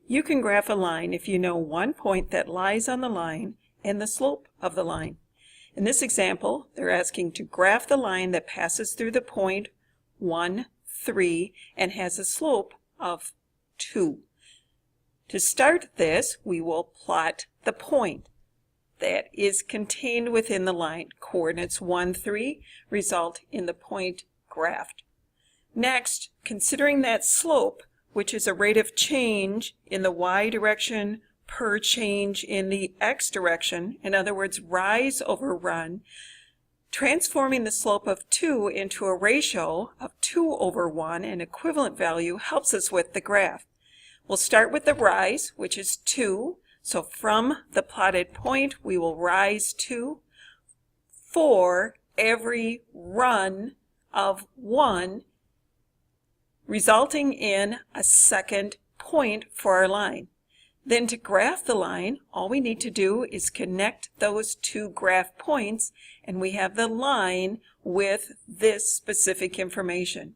You can graph a line if you know one point that lies on the line and the slope of the line. In this example, they're asking to graph the line that passes through the point 1, 3 and has a slope of 2. To start this, we will plot the point that is contained within the line. Coordinates 1, 3 result in the point graphed. Next, considering that slope, which is a rate of change in the y direction per change in the x direction, in other words, rise over run, transforming the slope of 2 into a ratio of 2 over 1, an equivalent value, helps us with the graph. We'll start with the rise, which is 2. So from the plotted point, we will rise 2 for every run of 1, resulting in a second point for our line. Then to graph the line, all we need to do is connect those two graph points, and we have the line with this specific information.